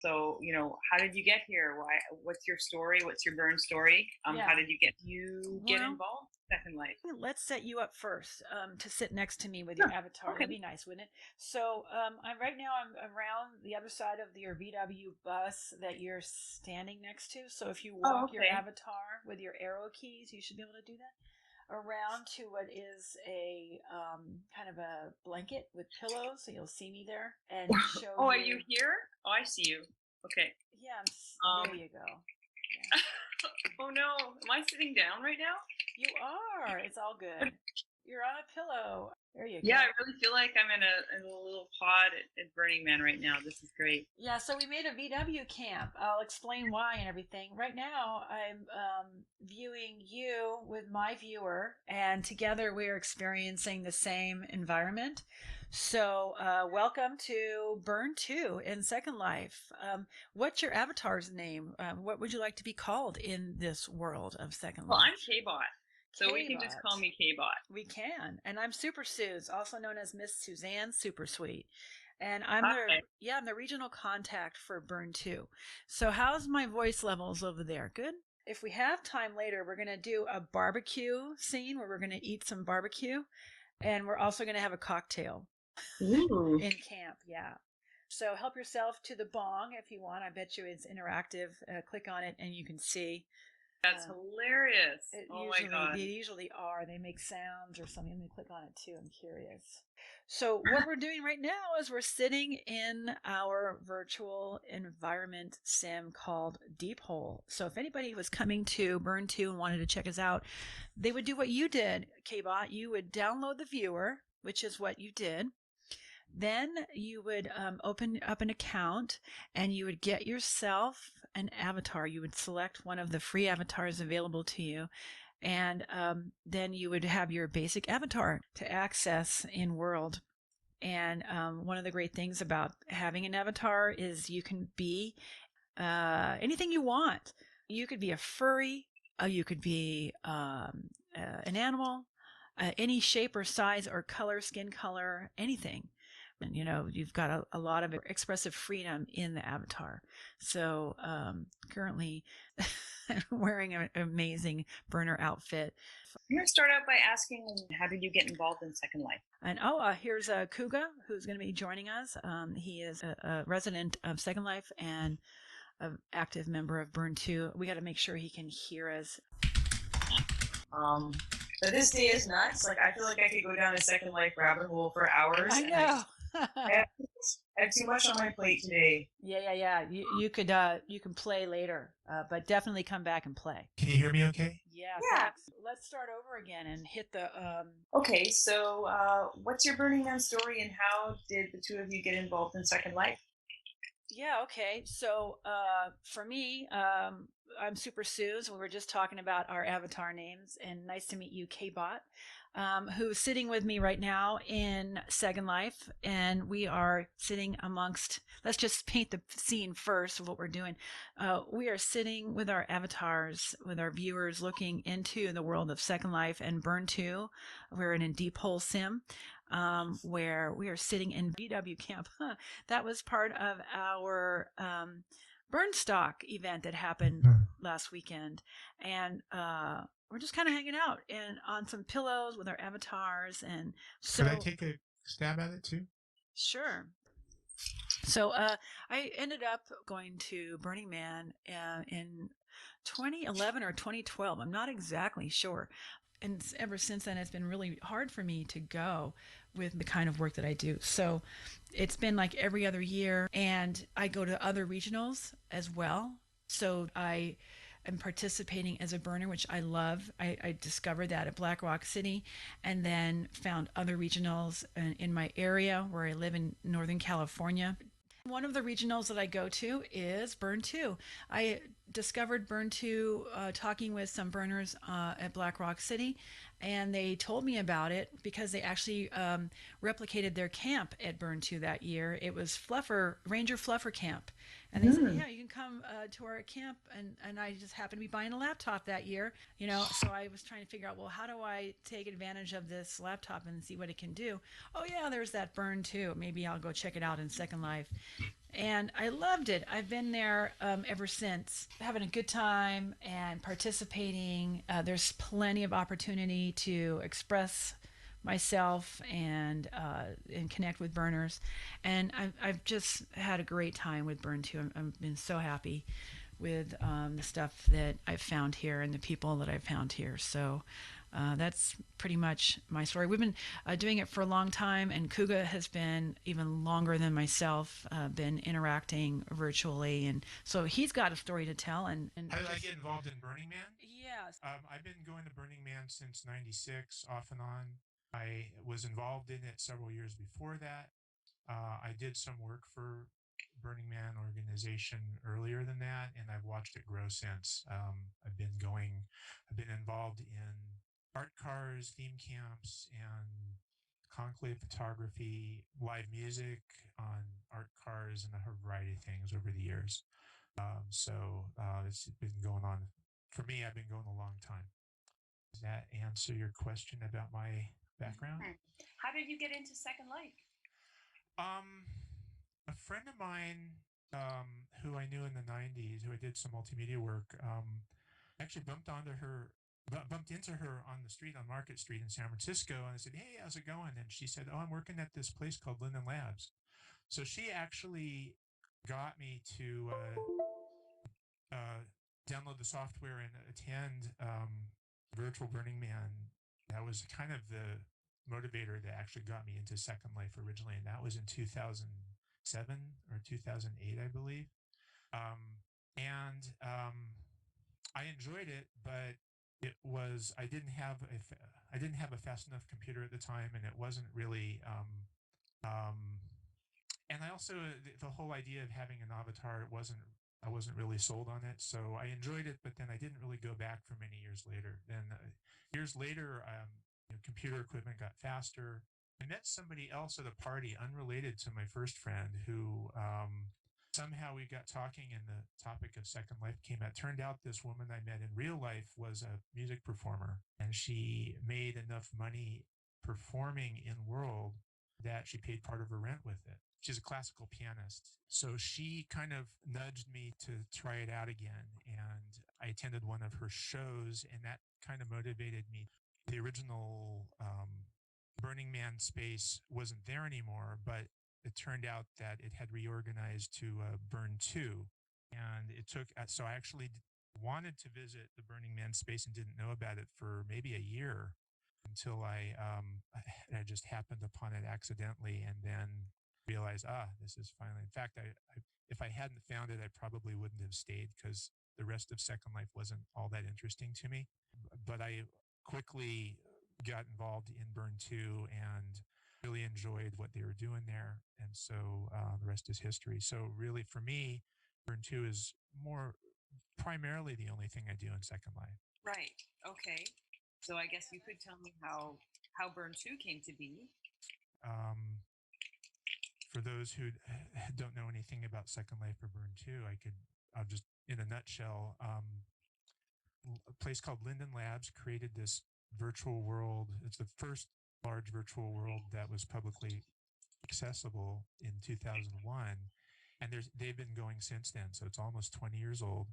So, how did you get here? Why? What's your story? What's your burn story? Yeah. How did you get Well, involved in Second Life? let's set you up first to sit next to me with your Sure. avatar. That'd Okay. be nice, wouldn't it? So I'm right now. I'm around the other side of your VW bus that you're standing next to. So if you Oh, walk your okay. avatar with your arrow keys, you should be able to do that. Around to what is a kind of a blanket with pillows, so you'll see me there and show Oh, are you you. here? Oh, I see you. Okay. Yeah, there Um. you go. Yeah, Oh no, am I sitting down right now? you are. It's all good. You're on a pillow. There you Yeah, go. I really feel like I'm in a little pod at Burning Man right now. This is great. Yeah, so we made a VW camp. I'll explain why and everything. Right now, I'm viewing you with my viewer, and together we're experiencing the same environment. So, welcome to BURN2 in Second Life. What's your avatar's name? What would you like to be called in this world of Second Well, I'm Life? K-Bot, so we can just call K-Bot. me K-Bot. We can. And I'm Super Suze, also known as Miss Suzanne Super Sweet. And Hi. I'm the regional contact for BURN2. So how's my voice levels over there? Good? If we have time later, we're going to do a barbecue scene where we're going to eat some barbecue, and we're also going to have a cocktail Ooh, in camp. Yeah. So help yourself to the bong if you want. I bet you it's interactive. Click on it and you can see. that's Uh, hilarious. Oh my they god. usually are. They make sounds or something. Let me click on it too. I'm curious. So what we're doing right now is we're sitting in our virtual environment sim called Deep Hole. So if anybody was coming to BURN2 and wanted to check us out, they would do what you did, Kbot. You would download the viewer, which is what you did. Then you would open up an account and you would get yourself an avatar. You would select one of the free avatars available to you. And then you would have your basic avatar to access in world. And one of the great things about having an avatar is you can be anything you want. You could be a furry, you could be an animal, any shape or size or color, skin color, anything. And you've got a lot of expressive freedom in the avatar. So currently wearing an amazing burner outfit. I'm gonna start out by asking, how did you get involved in Second Life? And here's Kuga, who's going to be joining us. He is a resident of Second Life and an active member of BURN2. We got to make sure he can hear us. Um, but this day is nuts. Like, I feel like I could go down a Second Life rabbit hole for hours, I and I know. just I have too much on my plate today. Yeah. You can play later, but definitely come back and play. Can you hear me okay? Yeah, Yeah. thanks. Let's start over again and hit the Okay, so what's your Burning Man story, and how did the two of you get involved in Second Life? Yeah, okay. So, for me, I'm Super Suze. We were just talking about our avatar names, and nice to meet you, Kbot, who's sitting with me right now in Second Life, and we are sitting amongst. Let's just paint the scene first of what we're doing. We are sitting with our avatars, with our viewers, looking into the world of Second Life and BURN2. We're in a deep hole sim. Where we are sitting in VW camp. That was part of our Burnstock event that happened last weekend, and we're just kind of hanging out and on some pillows with our avatars. And Could I so, take a stab at it too? sure. So I ended up going to Burning Man in 2011 or 2012. I'm not exactly sure. And ever since then, it's been really hard for me to go with the kind of work that I do. So it's been like every other year, and I go to other regionals as well. So I am participating as a burner, which I love. I discovered that at Black Rock City, and then found other regionals in my area where I live in Northern California. One of the regionals that I go to is BURN2. I discovered BURN2 talking with some burners at Black Rock City, and they told me about it because they actually replicated their camp at BURN2 that year. It was Ranger Fluffer Camp. And they said, Hmm. yeah, you can come to our camp. And I just happened to be buying a laptop that year, so I was trying to figure out, well, how do I take advantage of this laptop and see what it can do? Oh, yeah, there's that BURN2. Maybe I'll go check it out in Second Life. and I loved it. I've been there ever since, having a good time and participating. There's plenty of opportunity to express myself and connect with burners, and I've just had a great time with Burn2. I've been so happy with the stuff that I've found here and the people that I've found here. So that's pretty much my story. We've been doing it for a long time, and Kuga has been even longer than myself, been interacting virtually. And so he's got a story to tell. And How did I get involved in Burning Man? yes. I've been going to Burning Man since '96, off and on. I was involved in it several years before that. I did some work for Burning Man organization earlier than that, and I've watched it grow since. I've been involved in art cars, theme camps, and conclave photography, live music on art cars, and a variety of things over the years. It's been going on for me. I've been going a long time. Does that answer your question about my background? How did you get into Second Life? Um, a friend of mine, who I knew in the '90s, who I did some multimedia work, actually bumped into her on the street on Market Street in San Francisco, and I said, "Hey, how's it going?" And she said, "Oh, I'm working at this place called Linden Labs." So she actually got me to uh, download the software and attend Virtual Burning Man. That was kind of the motivator that actually got me into Second Life originally, and that was in 2007 or 2008, I believe. And I enjoyed it, but I didn't have a fast enough computer at the time, and it wasn't really um, and I also the whole idea of having an avatar I wasn't really sold on it. So I enjoyed it, but then I didn't really go back for many years later. Then years later, computer equipment got faster. I met somebody else at a party unrelated to my first friend who somehow we got talking and the topic of Second Life came out. Turned out this woman I met in real life was a music performer, and she made enough money performing in world that she paid part of her rent with it. She's a classical pianist. So she kind of nudged me to try it out again. And I attended one of her shows, and that kind of motivated me. The original Burning Man space wasn't there anymore, but it turned out that it had reorganized to BURN2. And so I actually wanted to visit the Burning Man space and didn't know about it for maybe a year until I just happened upon it accidentally, and then realized, this is finally. In fact, if I hadn't found it, I probably wouldn't have stayed because the rest of Second Life wasn't all that interesting to me. But I quickly got involved in Burn2 and really enjoyed what they were doing there, and so the rest is history. So really, for me, Burn2 is more primarily the only thing I do in Second Life. Right. Okay. So I guess you could tell me how Burn2 came to be. Um, for those who don't know anything about Second Life or Burn2, I'll just, in a nutshell, a place called Linden Labs created this virtual world. It's the first large virtual world that was publicly accessible in 2001. And they've been going since then. So it's almost 20 years old.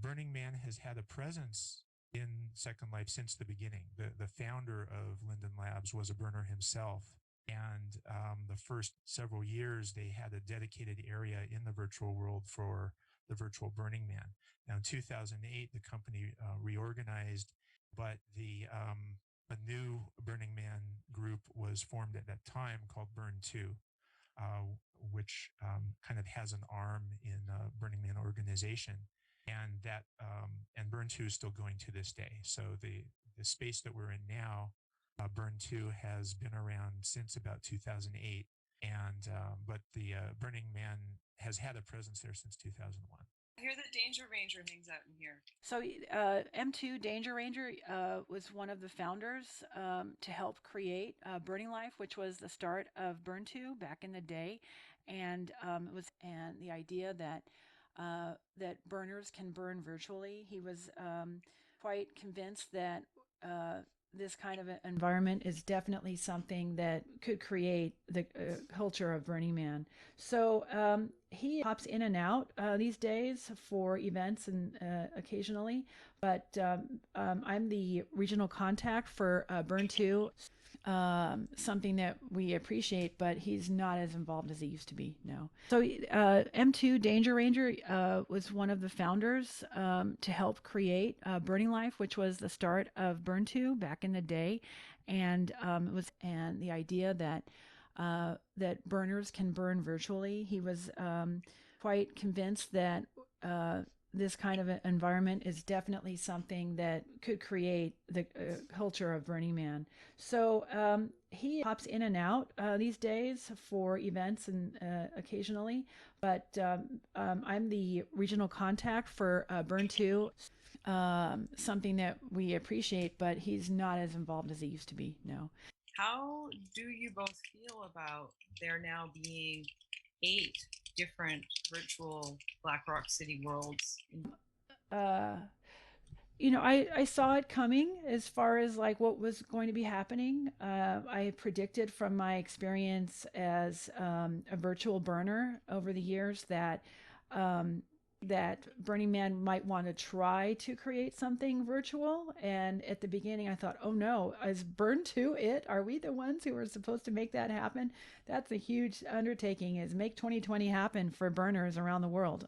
Burning Man has had a presence in Second Life since the beginning. The founder of Linden Labs was a burner himself. And the first several years, they had a dedicated area in the virtual world for the virtual Burning Man. Now, in 2008, the company reorganized, but a new Burning Man group was formed at that time called Burn2, which kind of has an arm in Burning Man organization, and Burn2 is still going to this day. So the space that we're in now, Burn2 has been around since about 2008, and but the Burning Man has had a presence there since 2001. I hear that Danger Ranger hangs out in here. So M2 Danger Ranger was one of the founders to help create Burning Life, which was the start of Burn2 back in the day, and it was and the idea that that burners can burn virtually. He was quite convinced that this kind of environment is definitely something that could create the culture of Burning Man. So he pops in and out these days for events and occasionally, but I'm the regional contact for BURN2. Something that we appreciate, but he's not as involved as he used to be now. So M2 Danger Ranger was one of the founders to help create Burning Life, which was the start of BURN2 back in the day, and it was and the idea that that burners can burn virtually. He was quite convinced that this kind of environment is definitely something that could create the culture of Burning Man. So he pops in and out these days for events and occasionally, but I'm the regional contact for BURN2. Something that we appreciate, but he's not as involved as he used to be now. How do you both feel about there now being 8 different virtual Black Rock City worlds? I saw it coming as far as like what was going to be happening. I predicted from my experience as a virtual burner over the years that that Burning Man might want to try to create something virtual. And at the beginning, I thought, oh no, is BURN2 it? Are we the ones who are supposed to make that happen? That's a huge undertaking, is make 2020 happen for burners around the world.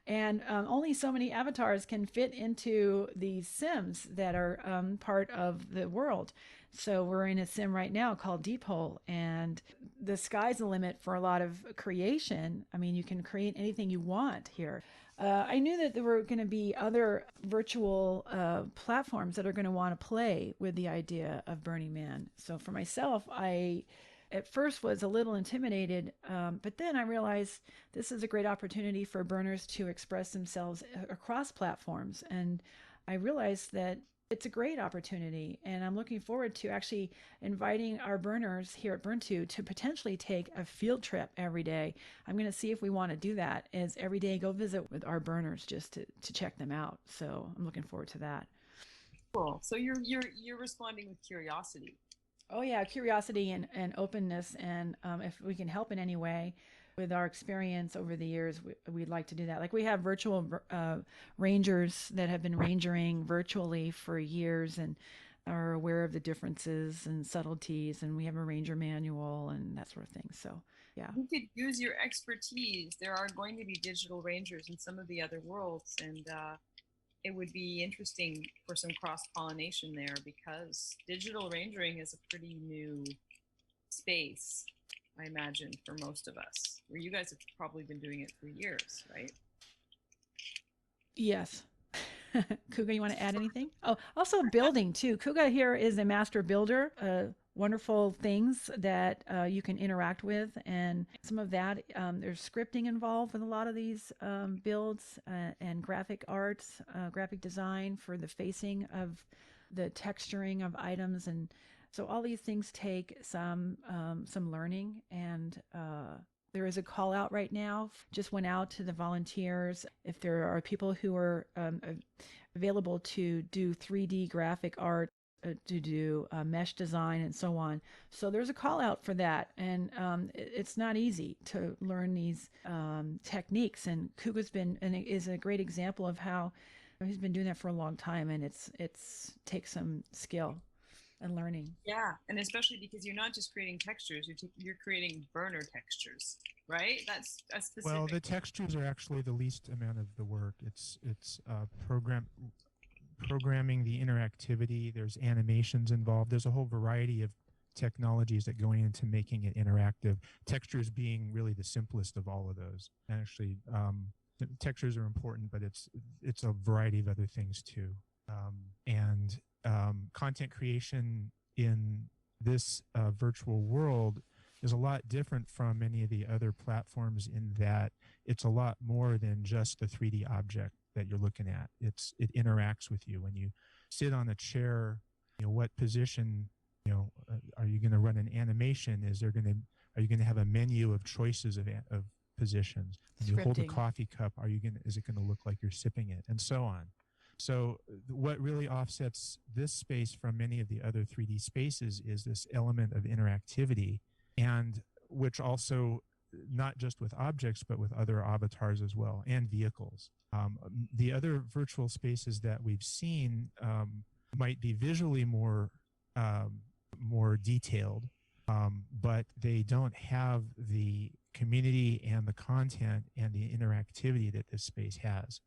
And only so many avatars can fit into these sims that are part of the world. So we're in a sim right now called Deep Hole, and the sky's the limit for a lot of creation. I mean, you can create anything you want here. I knew that there were going to be other virtual platforms that are going to want to play with the idea of Burning Man. So for myself, I at first was a little intimidated, but then I realized this is a great opportunity for burners to express themselves across platforms. And I realized that it's a great opportunity, and I'm looking forward to actually inviting our burners here at BURN2 to potentially take a field trip every day. I'm going to see if we want to do that, is every day go visit with our burners just to check them out. So I'm looking forward to that. Cool. So you're responding with curiosity. Oh yeah, curiosity and openness, and if we can help in any way with our experience over the years, we'd like to do that. Like we have virtual rangers that have been rangering virtually for years and are aware of the differences and subtleties, and we have a ranger manual and that sort of thing. So yeah. You could use your expertise. There are going to be digital rangers in some of the other worlds, and it would be interesting for some cross-pollination there, because digital rangering is a pretty new space, I imagine, for most of us, where you guys have probably been doing it for years, right? Yes. Kuga, you want to add anything? Oh, also building too. Kuga here is a master builder, wonderful things that you can interact with, and some of that there's scripting involved with a lot of these builds and graphic arts, graphic design for the facing of the texturing of items, and so all these things take some learning, and there is a call out right now. Just went out to the volunteers. If there are people who are available to do 3D graphic art, to do mesh design and so on. So there's a call out for that. And it's not easy to learn these techniques. And Kuga's is a great example of how he's been doing that for a long time. And it's takes some skill and learning. Yeah, and especially because you're not just creating textures, you're creating burner textures, right? That's a specific. Well, the textures are actually the least amount of the work. It's programming the interactivity. There's animations involved. There's a whole variety of technologies that go into making it interactive. Textures being really the simplest of all of those. And actually, textures are important, but it's a variety of other things too. Content creation in this virtual world is a lot different from many of the other platforms in that it's a lot more than just the 3D object that you're looking at. It interacts with you. When you sit on a chair, what position, are you going to run an animation? Are you going to have a menu of choices of positions? When you hold a coffee cup, is it going to look like you're sipping it, and so on. So what really offsets this space from many of the other 3D spaces is this element of interactivity, and which also not just with objects, but with other avatars as well, and vehicles. The other virtual spaces that we've seen might be visually more detailed, but they don't have the community and the content and the interactivity that this space has.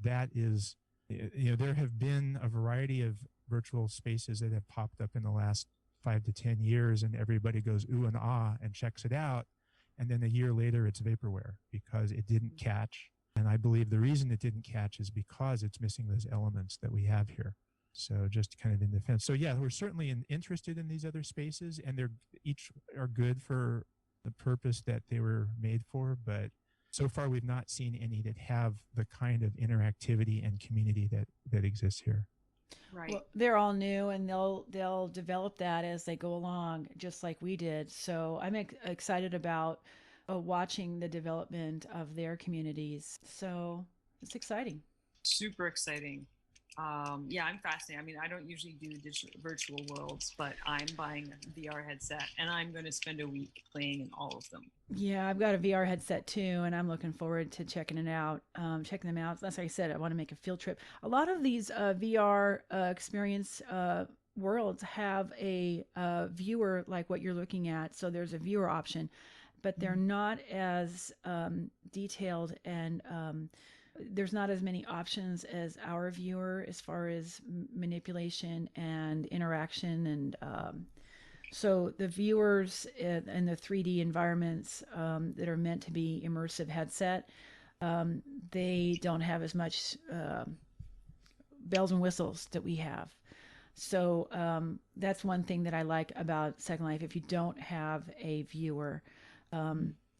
That is, there have been a variety of virtual spaces that have popped up in the last 5 to 10 years, and everybody goes ooh and ah and checks it out, and then a year later it's vaporware because it didn't catch. And I believe the reason it didn't catch is because it's missing those elements that we have here. So just kind of in defense. So yeah, we're certainly interested in these other spaces, and they're each are good for the purpose that they were made for. But so far, we've not seen any that have the kind of interactivity and community that exists here. Right. Well, they're all new, and they'll develop that as they go along, just like we did. So I'm excited about watching the development of their communities. So it's exciting. Super exciting. Yeah, I'm fascinated. I mean, I don't usually do virtual worlds, but I'm buying a VR headset, and I'm going to spend a week playing in all of them. Yeah, I've got a VR headset too, and I'm looking forward to checking it out. Checking them out. That's like I said, I want to make a field trip. A lot of these VR experience worlds have a viewer like what you're looking at. So there's a viewer option, but they're not as detailed, and there's not as many options as our viewer as far as manipulation and interaction. And so the viewers in the 3D environments that are meant to be immersive headset, they don't have as much bells and whistles that we have. So that's one thing that I like about Second Life. If you don't have a viewer,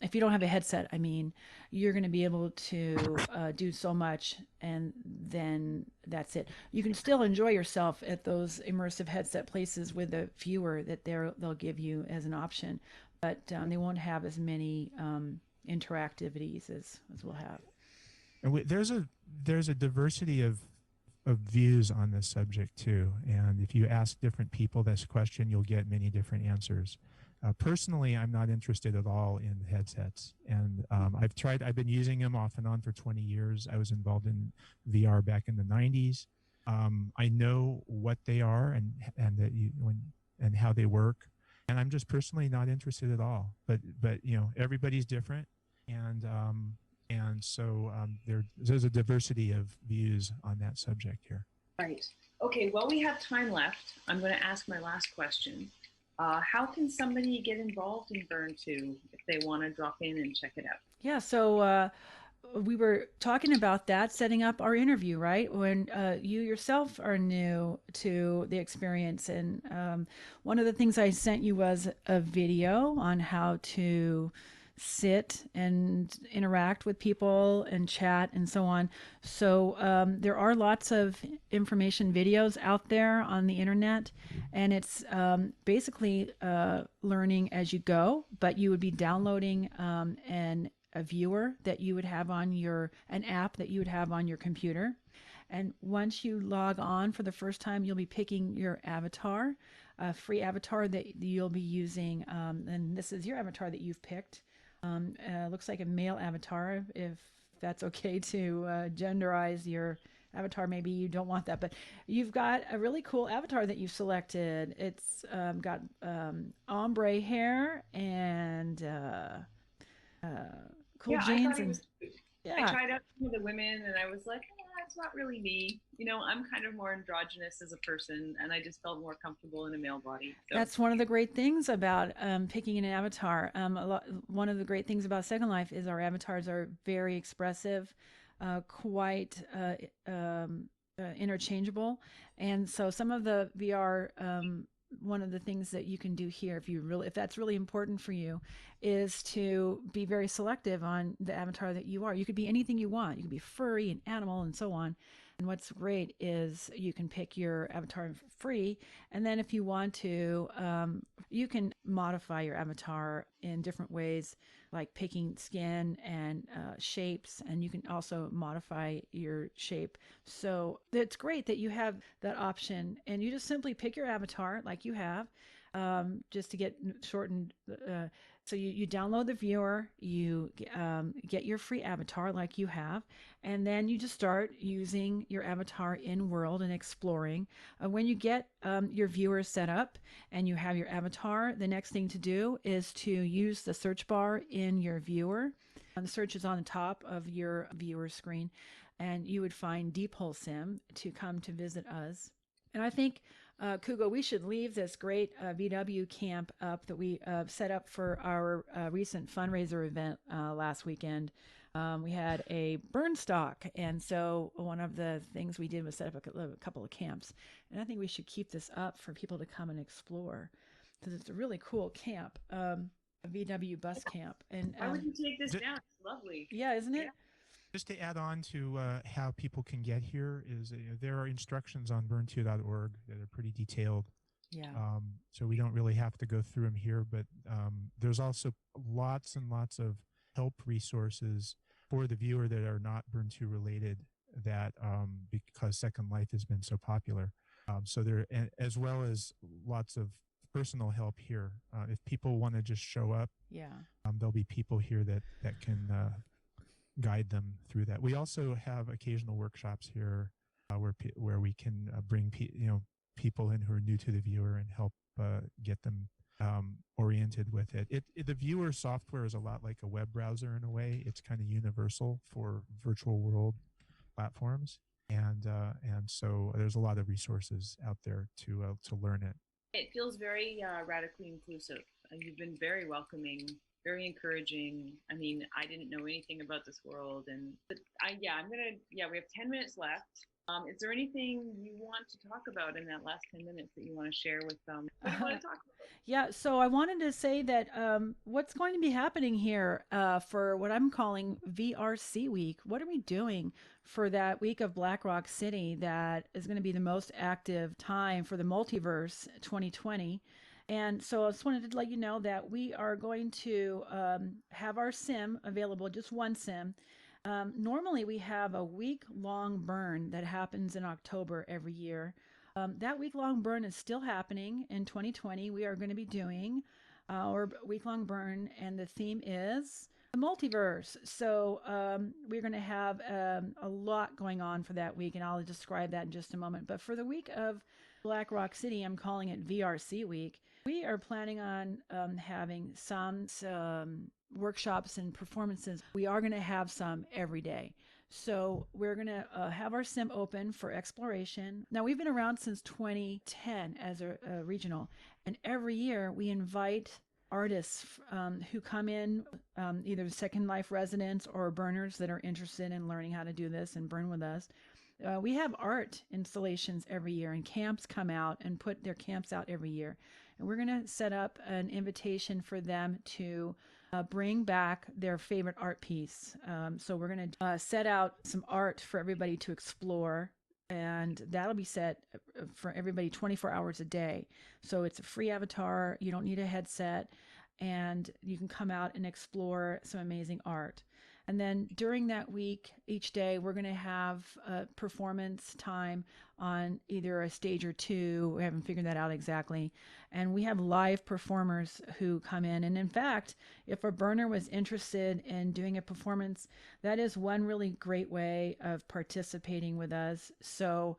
if you don't have a headset, I mean, you're going to be able to do so much, and then that's it. You can still enjoy yourself at those immersive headset places with a viewer that they'll give you as an option, but they won't have as many interactivities as we'll have. And there's a diversity of views on this subject too, and if you ask different people this question, you'll get many different answers. Personally, I'm not interested at all in headsets, and I've been using them off and on for 20 years. I was involved in VR back in the 90s. I know what they are and how they work, and I'm just personally not interested at all. But everybody's different, and so there's a diversity of views on that subject here. Right. Okay. Well, we have time left. I'm going to ask my last question. How can somebody get involved in BURN2 if they want to drop in and check it out? Yeah, so we were talking about that, setting up our interview, right? When you yourself are new to the experience. And one of the things I sent you was a video on how to sit and interact with people and chat and so on. So there are lots of information videos out there on the internet, and it's basically learning as you go, but you would be downloading a viewer that you would have on an app that you would have on your computer. And once you log on for the first time, you'll be picking your avatar, a free avatar that you'll be using. And this is your avatar that you've picked. Looks like a male avatar, if that's okay to genderize your avatar. Maybe you don't want that, but you've got a really cool avatar that you've selected. It's got ombre hair and cool jeans. I tried out some of the women, and I was like, it's not really me. I'm kind of more androgynous as a person, and I just felt more comfortable in a male body. So. That's one of the great things about picking an avatar. One of the great things about Second Life is our avatars are very expressive, quite interchangeable, and so some of the VR. One of the things that you can do here, if that's really important for you, is to be very selective on the avatar that you are. You could be anything you want. You can be furry, an animal, and so on. And what's great is you can pick your avatar free, and then if you want to, you can modify your avatar in different ways, like picking skin and shapes, and you can also modify your shape. So it's great that you have that option, and you just simply pick your avatar like you have, just to get shortened. So you download the viewer, you get your free avatar like you have, and then you just start using your avatar in world and exploring. When you get your viewer set up and you have your avatar, the next thing to do is to use the search bar in your viewer. And the search is on the top of your viewer screen, and you would find Deep Hole Sim to come to visit us. And I think Kugo, we should leave this great VW camp up that we set up for our recent fundraiser event last weekend. We had a burn stock, and so one of the things we did was set up a couple of camps. And I think we should keep this up for people to come and explore, because it's a really cool camp, a VW bus camp. And why would you take this down? It's lovely. Yeah, isn't it? Yeah. Just to add on to how people can get here is there are instructions on burn2.org that are pretty detailed. Yeah. So we don't really have to go through them here, but there's also lots and lots of help resources for the viewer that are not burn2 related, that because Second Life has been so popular. So there, as well as lots of personal help here. If people want to just show up, there'll be people here that can guide them through that. We also have occasional workshops here where we can bring people in who are new to the viewer and help get them oriented with it. The viewer software is a lot like a web browser in a way. It's kind of universal for virtual world platforms, and so there's a lot of resources out there to learn it. It feels very radically inclusive. You've been very welcoming, very encouraging. I mean, I didn't know anything about this world, but we have 10 minutes left. Is there anything you want to talk about in that last 10 minutes that you want to share with them? What do you want to talk about? Yeah, so I wanted to say that what's going to be happening here for what I'm calling VRC week. What are we doing for that week of Black Rock City that is going to be the most active time for the Multiverse 2020? And so I just wanted to let you know that we are going to have our sim available, just one sim. Normally we have a week-long burn that happens in October every year. That week-long burn is still happening in 2020. We are going to be doing our week-long burn, and the theme is the multiverse. So we're going to have a lot going on for that week, and I'll describe that in just a moment. But for the week of Black Rock City, I'm calling it VRC week. We are planning on having some workshops and performances. We are going to have some every day. So we're going to have our sim open for exploration. Now, we've been around since 2010 as a regional, and every year we invite artists who come in, either Second Life residents or burners that are interested in learning how to do this and burn with us. We have art installations every year, and camps come out and put their camps out every year. And we're going to set up an invitation for them to bring back their favorite art piece. So we're going to set out some art for everybody to explore, and that'll be set for everybody 24 hours a day. So it's a free avatar. You don't need a headset, and you can come out and explore some amazing art. And then during that week, each day, we're going to have a performance time on either a stage or two. We haven't figured that out exactly. And we have live performers who come in. And in fact, if a burner was interested in doing a performance, that is one really great way of participating with us. So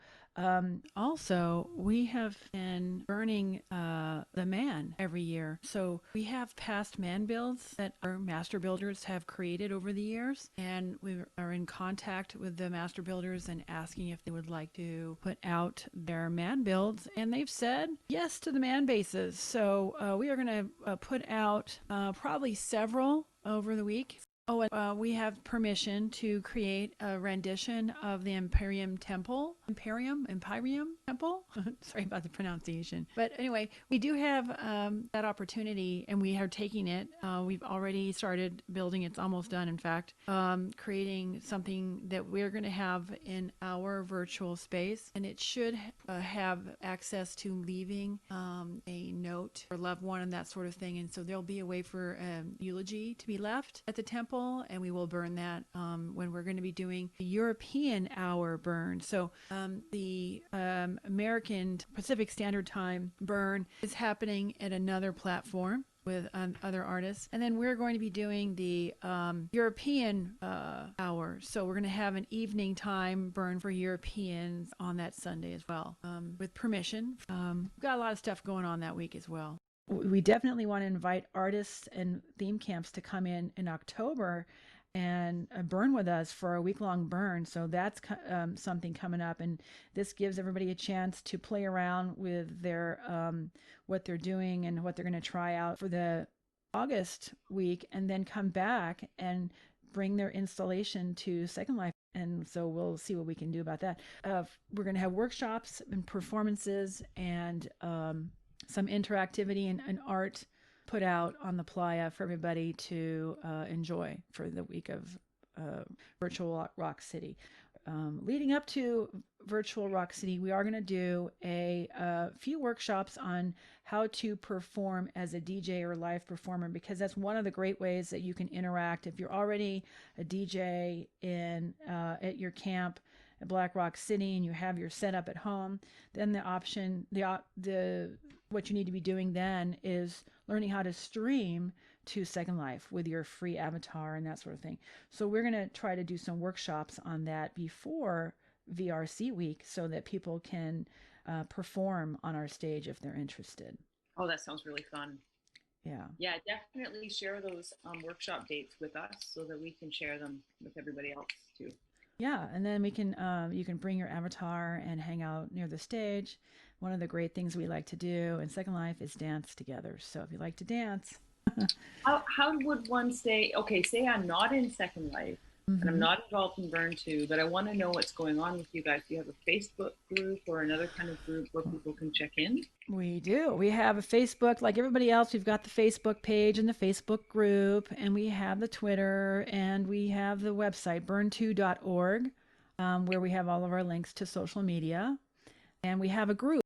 also, we have been burning the man every year. So we have past man builds that our master builders have created over the years. And we are in contact with the master builders and asking if they would like to put out their man builds. And they've said yes to the man bases. So we are going to put out probably several over the week. Oh, and we have permission to create a rendition of the Imperium Temple. Imperium Temple? Sorry about the pronunciation. But anyway, we do have that opportunity, and we are taking it. We've already started building. It's almost done, in fact, creating something that we're going to have in our virtual space. And it should have access to leaving a note for a loved one and that sort of thing. And so there'll be a way for eulogy to be left at the temple. And we will burn that when we're going to be doing the European hour burn. So the American Pacific Standard Time burn is happening at another platform, with other artists. And then we're going to be doing the European hour. So we're going to have an evening time burn for Europeans on that Sunday as well, with permission. We've got a lot of stuff going on that week as well. We definitely want to invite artists and theme camps to come in October and burn with us for a week-long burn. So that's something coming up, and this gives everybody a chance to play around with their what they're doing and what they're going to try out for the August week, and then come back and bring their installation to Second Life. And so we'll see what we can do about that. We're going to have workshops and performances and some interactivity and art put out on the playa for everybody to enjoy for the week of Virtual Rock City. Leading up to Virtual Rock City, we are going to do a few workshops on how to perform as a DJ or live performer, because that's one of the great ways that you can interact. If you're already a DJ at your camp at Black Rock City and you have your setup at home, then what you need to be doing then is learning how to stream to Second Life with your free avatar and that sort of thing. So we're going to try to do some workshops on that before VRC week so that people can perform on our stage if they're interested. Oh, that sounds really fun. Yeah. Yeah, definitely share those workshop dates with us so that we can share them with everybody else too. Yeah, and then we can you can bring your avatar and hang out near the stage. One of the great things we like to do in Second Life is dance together. So if you like to dance. How would one say I'm not in Second Life, and I'm not involved in BURN2, but I want to know what's going on with you guys. Do you have a Facebook group or another kind of group where people can check in? We do. We have a Facebook, like everybody else. We've got the Facebook page and the Facebook group, and we have the Twitter, and we have the website, burn2.org, where we have all of our links to social media. And we have a group